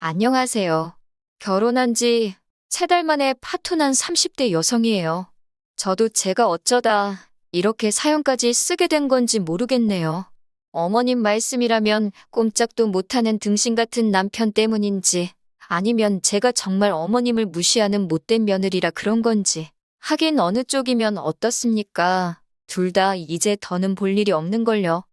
안녕하세요. 결혼한 지 3달 만에 파토난 30대 여성이에요. 저도 제가 어쩌다 이렇게 사연까지 쓰게 된 건지 모르겠네요. 어머님 말씀이라면 꼼짝도 못하는 등신 같은 남편 때문인지 아니면 제가 정말 어머님을 무시하는 못된 며느리라 그런 건지. 하긴 어느 쪽이면 어떻습니까? 둘 다 이제 더는 볼 일이 없는걸요.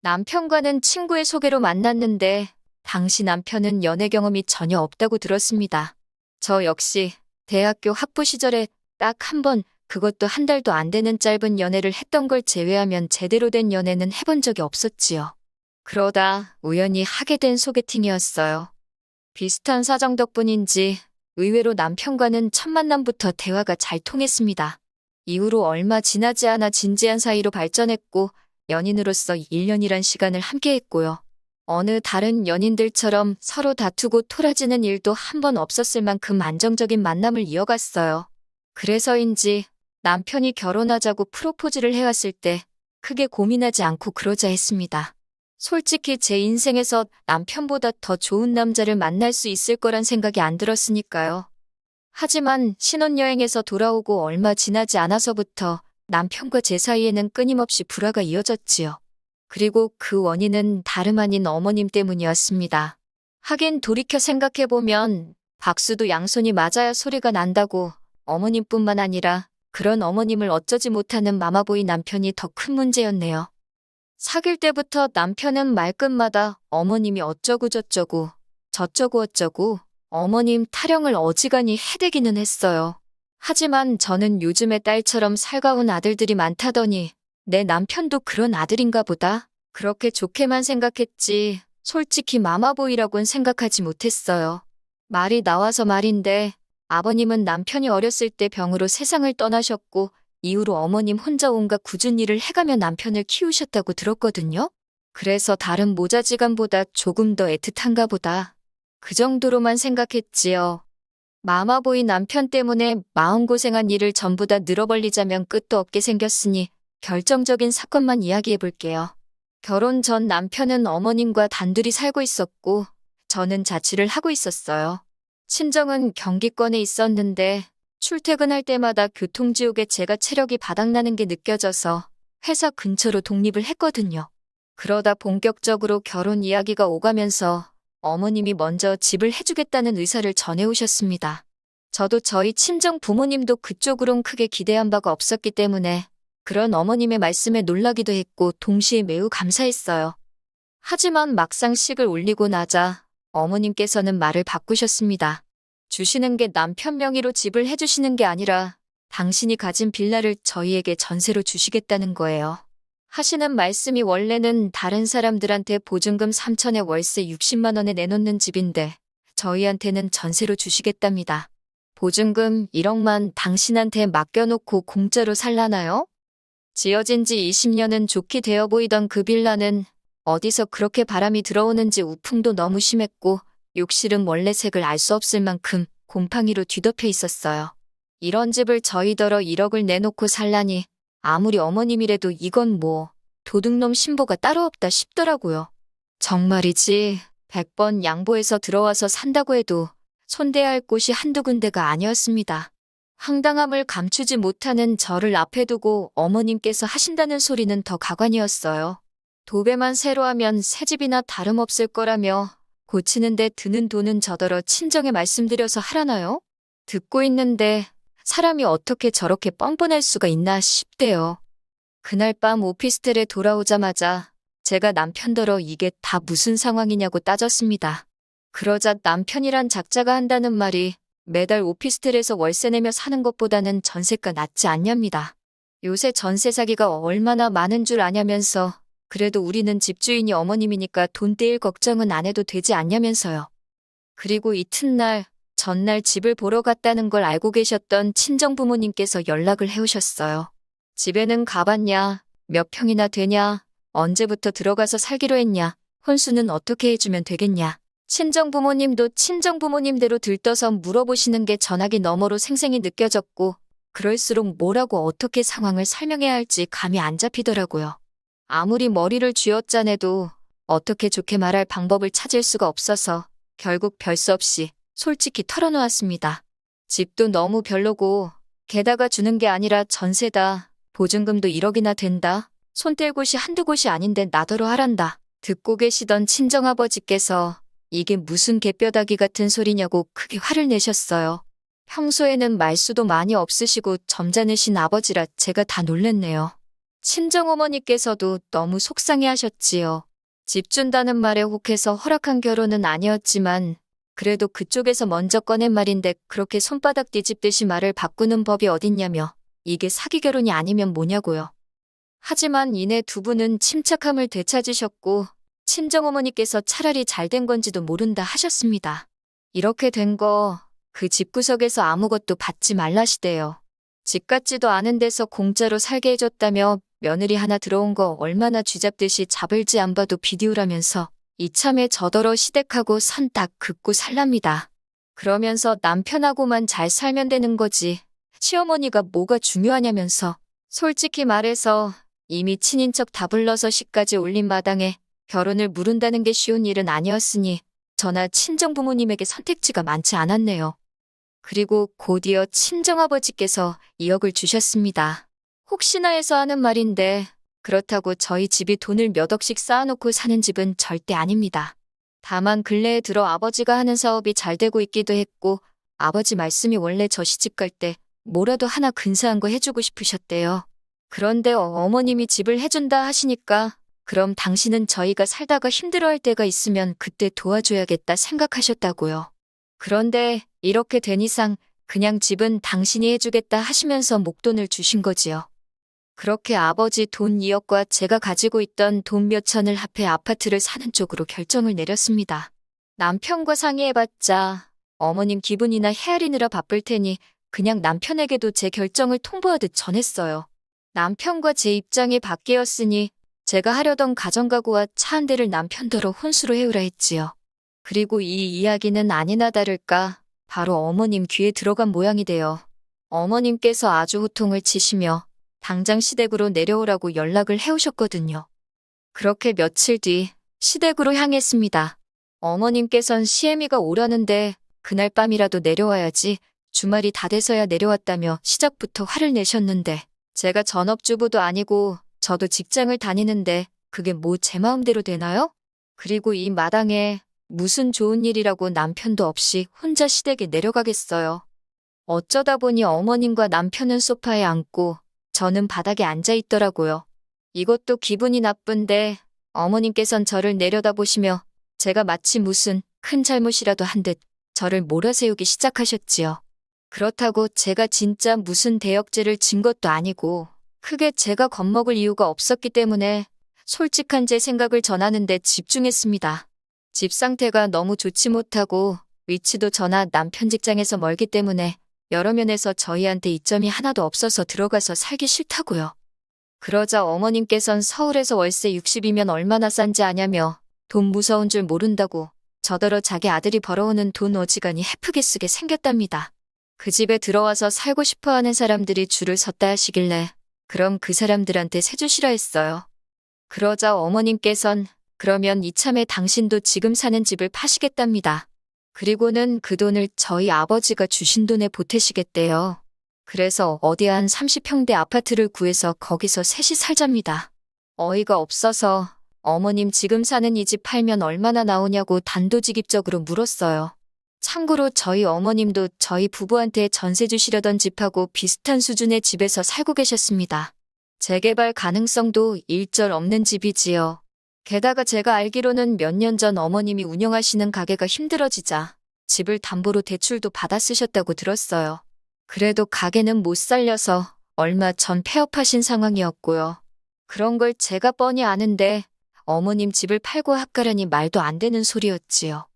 남편과는 친구의 소개로 만났는데 당시 남편은 연애 경험이 전혀 없다고 들었습니다. 저 역시 대학교 학부 시절에 딱 한 번, 그것도 한 달도 안 되는 짧은 연애를 했던 걸 제외하면 제대로 된 연애는 해본 적이 없었지요. 그러다 우연히 하게 된 소개팅이었어요. 비슷한 사정 덕분인지 의외로 남편과는 첫 만남부터 대화가 잘 통했습니다. 이후로 얼마 지나지 않아 진지한 사이로 발전했고 연인으로서 1년이란 시간을 함께했고요. 어느 다른 연인들처럼 서로 다투고 토라지는 일도 한 번 없었을 만큼 안정적인 만남을 이어갔어요. 그래서인지 남편이 결혼하자고 프로포즈를 해왔을 때 크게 고민하지 않고 그러자 했습니다. 솔직히 제 인생에서 남편보다 더 좋은 남자를 만날 수 있을 거란 생각이 안 들었으니까요. 하지만 신혼여행에서 돌아오고 얼마 지나지 않아서부터 남편과 제 사이에는 끊임없이 불화가 이어졌지요. 그리고 그 원인은 다름 아닌 어머님 때문이었습니다. 하긴 돌이켜 생각해보면 박수도 양손이 맞아야 소리가 난다고 어머님뿐만 아니라 그런 어머님을 어쩌지 못하는 마마보이 남편이 더 큰 문제였네요. 사귈 때부터 남편은 말끝마다 어머님이 어쩌고저쩌고 저쩌고 어쩌고 어머님 타령을 어지간히 해대기는 했어요. 하지만 저는 요즘의 딸처럼 살가운 아들들이 많다더니 내 남편도 그런 아들인가 보다. 그렇게 좋게만 생각했지 솔직히 마마보이라고는 생각하지 못했어요. 말이 나와서 말인데 아버님은 남편이 어렸을 때 병으로 세상을 떠나셨고 이후로 어머님 혼자 온갖 굳은 일을 해가며 남편을 키우셨다고 들었거든요. 그래서 다른 모자지간보다 조금 더 애틋한가 보다. 그 정도로만 생각했지요. 마마보이 남편 때문에 마음고생한 일을 전부 다 늘어벌리자면 끝도 없게 생겼으니 결정적인 사건만 이야기해볼게요. 결혼 전 남편은 어머님과 단둘이 살고 있었고 저는 자취를 하고 있었어요. 친정은 경기권에 있었는데 출퇴근할 때마다 교통지옥에 제가 체력이 바닥나는 게 느껴져서 회사 근처로 독립을 했거든요. 그러다 본격적으로 결혼 이야기가 오가면서 어머님이 먼저 집을 해주겠다는 의사를 전해오셨습니다. 저도 저희 친정 부모님도 그쪽으론 크게 기대한 바가 없었기 때문에 그런 어머님의 말씀에 놀라기도 했고 동시에 매우 감사했어요. 하지만 막상 식을 올리고 나자 어머님께서는 말을 바꾸셨습니다. 주시는 게 남편 명의로 집을 해주시는 게 아니라 당신이 가진 빌라를 저희에게 전세로 주시겠다는 거예요. 하시는 말씀이 원래는 다른 사람들한테 보증금 3천에 월세 60만 원에 내놓는 집인데 저희한테는 전세로 주시겠답니다. 보증금 1억만 당신한테 맡겨놓고 공짜로 살라나요? 지어진 지 20년은 좋게 되어 보이던 그 빌라는 어디서 그렇게 바람이 들어오는지 우풍도 너무 심했고 욕실은 원래 색을 알 수 없을 만큼 곰팡이로 뒤덮여 있었어요. 이런 집을 저희더러 1억을 내놓고 살라니 아무리 어머님이라도 이건 뭐 도둑놈 신보가 따로 없다 싶더라고요. 정말이지 100번 양보해서 들어와서 산다고 해도 손대야 할 곳이 한두 군데가 아니었습니다. 황당함을 감추지 못하는 저를 앞에 두고 어머님께서 하신다는 소리는 더 가관이었어요. 도배만 새로 하면 새 집이나 다름없을 거라며 고치는데 드는 돈은 저더러 친정에 말씀드려서 하라나요? 듣고 있는데 사람이 어떻게 저렇게 뻔뻔할 수가 있나 싶대요. 그날 밤 오피스텔에 돌아오자마자 제가 남편더러 이게 다 무슨 상황이냐고 따졌습니다. 그러자 남편이란 작자가 한다는 말이 매달 오피스텔에서 월세 내며 사는 것보다는 전세가 낫지 않냐입니다. 요새 전세 사기가 얼마나 많은 줄 아냐면서 그래도 우리는 집주인이 어머님이니까 돈 떼일 걱정은 안 해도 되지 않냐면서요. 그리고 이튿날 전날 집을 보러 갔다는 걸 알고 계셨던 친정부모님께서 연락을 해오셨어요. 집에는 가봤냐, 몇 평이나 되냐, 언제부터 들어가서 살기로 했냐, 혼수는 어떻게 해주면 되겠냐. 친정부모님도 친정부모님대로 들떠서 물어보시는 게 전화기 너머로 생생히 느껴졌고 그럴수록 뭐라고 어떻게 상황을 설명해야 할지 감이 안 잡히더라고요. 아무리 머리를 쥐어짜내도 어떻게 좋게 말할 방법을 찾을 수가 없어서 결국 별 수 없이 솔직히 털어놓았습니다. 집도 너무 별로고 게다가 주는 게 아니라 전세다. 보증금도 1억이나 된다. 손 뗄 곳이 한두 곳이 아닌데 나더러 하란다. 듣고 계시던 친정아버지께서 이게 무슨 개뼈다귀 같은 소리냐고 크게 화를 내셨어요. 평소에는 말수도 많이 없으시고 점잖으신 아버지라 제가 다 놀랬네요. 친정어머니께서도 너무 속상해 하셨지요. 집 준다는 말에 혹해서 허락한 결혼은 아니었지만 그래도 그쪽에서 먼저 꺼낸 말인데 그렇게 손바닥 뒤집듯이 말을 바꾸는 법이 어딨냐며 이게 사기 결혼이 아니면 뭐냐고요. 하지만 이내 두 분은 침착함을 되찾으셨고 친정어머니께서 차라리 잘된 건지도 모른다 하셨습니다. 이렇게 된 거 그 집구석에서 아무것도 받지 말라시대요. 집 같지도 않은 데서 공짜로 살게 해줬다며 며느리 하나 들어온 거 얼마나 쥐잡듯이 잡을지 안 봐도 비디오라면서 이참에 저더러 시댁하고 선 딱 긋고 살랍니다. 그러면서 남편하고만 잘 살면 되는 거지. 시어머니가 뭐가 중요하냐면서 솔직히 말해서 이미 친인척 다 불러서 시까지 올린 마당에 결혼을 무른다는 게 쉬운 일은 아니었으니 저나 친정부모님에게 선택지가 많지 않았네요. 그리고 곧이어 친정아버지께서 2억을 주셨습니다. 혹시나 해서 하는 말인데 그렇다고 저희 집이 돈을 몇 억씩 쌓아놓고 사는 집은 절대 아닙니다. 다만 근래에 들어 아버지가 하는 사업이 잘 되고 있기도 했고 아버지 말씀이 원래 저 시집 갈 때 뭐라도 하나 근사한 거 해주고 싶으셨대요. 그런데 어머님이 집을 해준다 하시니까 그럼 당신은 저희가 살다가 힘들어할 때가 있으면 그때 도와줘야겠다 생각하셨다고요. 그런데 이렇게 된 이상 그냥 집은 당신이 해주겠다 하시면서 목돈을 주신 거지요. 그렇게 아버지 돈 2억과 제가 가지고 있던 돈 몇천을 합해 아파트를 사는 쪽으로 결정을 내렸습니다. 남편과 상의해봤자 어머님 기분이나 헤아리느라 바쁠 테니 그냥 남편에게도 제 결정을 통보하듯 전했어요. 남편과 제 입장이 바뀌었으니 제가 하려던 가정가구와 차 한 대를 남편더러 혼수로 해오라 했지요. 그리고 이 이야기는 아니나 다를까 바로 어머님 귀에 들어간 모양이 돼요. 어머님께서 아주 호통을 치시며 당장 시댁으로 내려오라고 연락을 해오셨거든요. 그렇게 며칠 뒤 시댁으로 향했습니다. 어머님께선 시애미가 오라는데 그날 밤이라도 내려와야지 주말이 다 돼서야 내려왔다며 시작부터 화를 내셨는데 제가 전업주부도 아니고 저도 직장을 다니는데 그게 뭐 제 마음대로 되나요? 그리고 이 마당에 무슨 좋은 일이라고 남편도 없이 혼자 시댁에 내려가겠어요. 어쩌다 보니 어머님과 남편은 소파에 앉고 저는 바닥에 앉아 있더라고요. 이것도 기분이 나쁜데 어머님께선 저를 내려다보시며 제가 마치 무슨 큰 잘못이라도 한 듯 저를 몰아세우기 시작하셨지요. 그렇다고 제가 진짜 무슨 대역죄를 진 것도 아니고 크게 제가 겁먹을 이유가 없었기 때문에 솔직한 제 생각을 전하는 데 집중했습니다. 집 상태가 너무 좋지 못하고 위치도 저나 남편 직장에서 멀기 때문에 여러 면에서 저희한테 이점이 하나도 없어서 들어가서 살기 싫다고요. 그러자 어머님께선 서울에서 월세 60이면 얼마나 싼지 아냐며 돈 무서운 줄 모른다고 저더러 자기 아들이 벌어오는 돈 어지간히 헤프게 쓰게 생겼답니다. 그 집에 들어와서 살고 싶어하는 사람들이 줄을 섰다 하시길래 그럼 그 사람들한테 세주시라 했어요. 그러자 어머님께선 그러면 이참에 당신도 지금 사는 집을 파시겠답니다. 그리고는 그 돈을 저희 아버지가 주신 돈에 보태시겠대요. 그래서 어디 한 30평대 아파트를 구해서 거기서 셋이 살잡니다. 어이가 없어서 어머님 지금 사는 이 집 팔면 얼마나 나오냐고 단도직입적으로 물었어요. 참고로 저희 어머님도 저희 부부한테 전세 주시려던 집하고 비슷한 수준의 집에서 살고 계셨습니다. 재개발 가능성도 일절 없는 집이지요. 게다가 제가 알기로는 몇 년 전 어머님이 운영하시는 가게가 힘들어지자 집을 담보로 대출도 받아 쓰셨다고 들었어요. 그래도 가게는 못 살려서 얼마 전 폐업하신 상황이었고요. 그런 걸 제가 뻔히 아는데 어머님 집을 팔고 합가라니 말도 안 되는 소리였지요.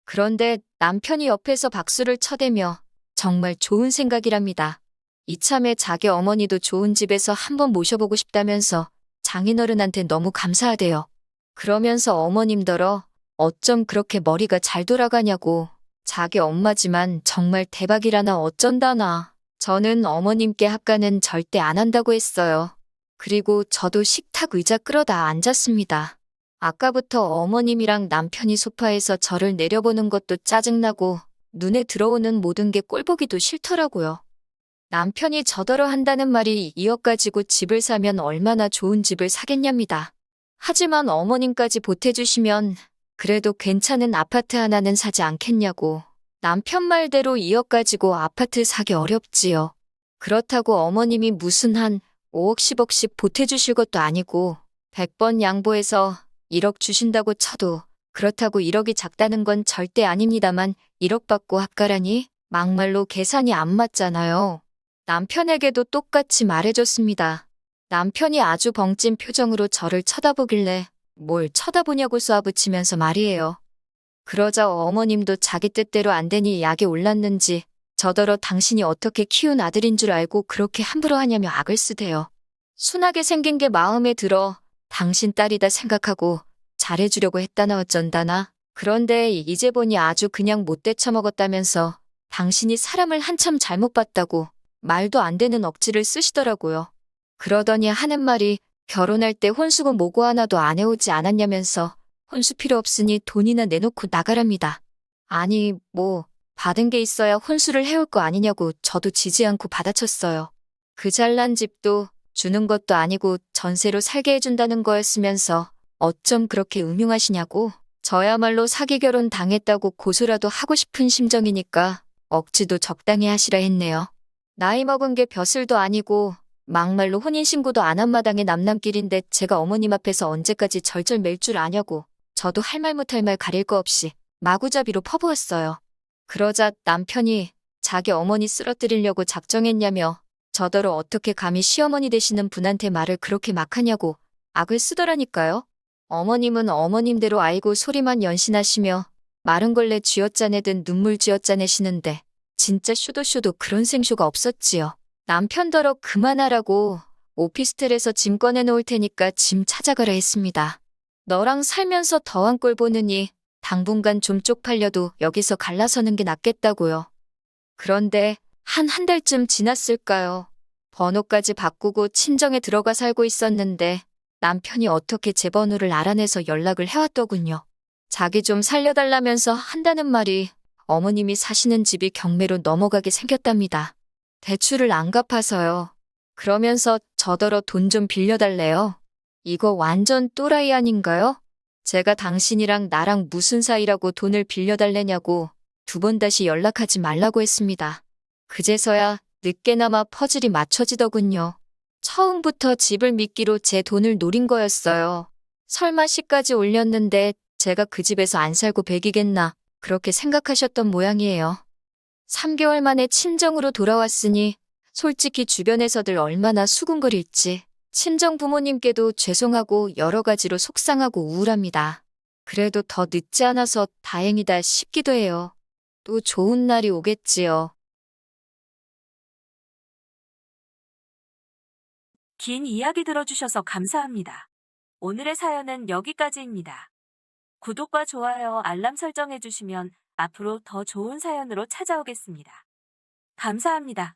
그런데 남편이 옆에서 박수를 쳐대며 정말 좋은 생각이랍니다. 이참에 자기 어머니도 좋은 집에서 한번 모셔보고 싶다면서 장인어른한테 너무 감사하대요. 그러면서 어머님더러 어쩜 그렇게 머리가 잘 돌아가냐고 자기 엄마지만 정말 대박이라나 어쩐다나. 저는 어머님께 합가는 절대 안 한다고 했어요. 그리고 저도 식탁 의자 끌어다 앉았습니다. 아까부터 어머님이랑 남편이 소파에서 저를 내려보는 것도 짜증나고 눈에 들어오는 모든 게 꼴보기도 싫더라고요. 남편이 저더러 한다는 말이 이어가지고 집을 사면 얼마나 좋은 집을 사겠냐입니다. 하지만 어머님까지 보태주시면 그래도 괜찮은 아파트 하나는 사지 않겠냐고. 남편 말대로 이어가지고 아파트 사기 어렵지요. 그렇다고 어머님이 무슨 한 5억 10억씩 보태주실 것도 아니고 100번 양보해서 1억 주신다고 쳐도 그렇다고 1억이 작다는 건 절대 아닙니다만 1억 받고 합가라니 막말로 계산이 안 맞잖아요. 남편에게도 똑같이 말해줬습니다. 남편이 아주 벙찐 표정으로 저를 쳐다보길래 뭘 쳐다보냐고 쏘아붙이면서 말이에요. 그러자 어머님도 자기 뜻대로 안 되니 약이 올랐는지 저더러 당신이 어떻게 키운 아들인 줄 알고 그렇게 함부로 하냐며 악을 쓰대요. 순하게 생긴 게 마음에 들어 당신 딸이다 생각하고 잘해주려고 했다나 어쩐다나. 그런데 이제 보니 아주 그냥 못 되쳐먹었다면서 당신이 사람을 한참 잘못 봤다고 말도 안 되는 억지를 쓰시더라고요. 그러더니 하는 말이 결혼할 때 혼수고 뭐고 하나도 안 해오지 않았냐면서 혼수 필요 없으니 돈이나 내놓고 나가랍니다. 아니, 뭐, 받은 게 있어야 혼수를 해올 거 아니냐고 저도 지지 않고 받아쳤어요. 그 잘난 집도 주는 것도 아니고 전세로 살게 해준다는 거였으면서 어쩜 그렇게 음흉하시냐고. 저야말로 사기 결혼 당했다고 고소라도 하고 싶은 심정이니까 억지도 적당히 하시라 했네요. 나이 먹은 게 벼슬도 아니고 막말로 혼인신고도 안 한 마당에 남남길인데 제가 어머님 앞에서 언제까지 절절 맬 줄 아냐고. 저도 할 말 못할 말 가릴 거 없이 마구잡이로 퍼부었어요. 그러자 남편이 자기 어머니 쓰러뜨리려고 작정했냐며 저더러 어떻게 감히 시어머니 되시는 분한테 말을 그렇게 막 하냐고 악을 쓰더라니까요. 어머님은 어머님대로 알고 소리만 연신하시며 마른 걸레 쥐어짜내듯 눈물 쥐어짜내시는데 진짜 쇼도 그런 생쇼가 없었지요. 남편더러 그만하라고 오피스텔에서 짐 꺼내놓을 테니까 짐 찾아가라 했습니다. 너랑 살면서 더한 꼴 보느니 당분간 좀 쪽팔려도 여기서 갈라서는 게 낫겠다고요. 그런데 한 달쯤 지났을까요? 번호까지 바꾸고 친정에 들어가 살고 있었는데 남편이 어떻게 제 번호를 알아내서 연락을 해왔더군요. 자기 좀 살려달라면서 한다는 말이 어머님이 사시는 집이 경매로 넘어가게 생겼답니다. 대출을 안 갚아서요. 그러면서 저더러 돈 좀 빌려달래요. 이거 완전 또라이 아닌가요? 제가 당신이랑 나랑 무슨 사이라고 돈을 빌려달래냐고 2번 다시 연락하지 말라고 했습니다. 그제서야 늦게나마 퍼즐이 맞춰지더군요. 처음부터 집을 미끼로 제 돈을 노린 거였어요. 설마 시까지 올렸는데 제가 그 집에서 안 살고 배기겠나 그렇게 생각하셨던 모양이에요. 3개월 만에 친정으로 돌아왔으니 솔직히 주변에서들 얼마나 수군거릴지 친정 부모님께도 죄송하고 여러 가지로 속상하고 우울합니다. 그래도 더 늦지 않아서 다행이다 싶기도 해요. 또 좋은 날이 오겠지요. 긴 이야기 들어주셔서 감사합니다. 오늘의 사연은 여기까지입니다. 구독과 좋아요, 알람 설정해주시면 앞으로 더 좋은 사연으로 찾아오겠습니다. 감사합니다.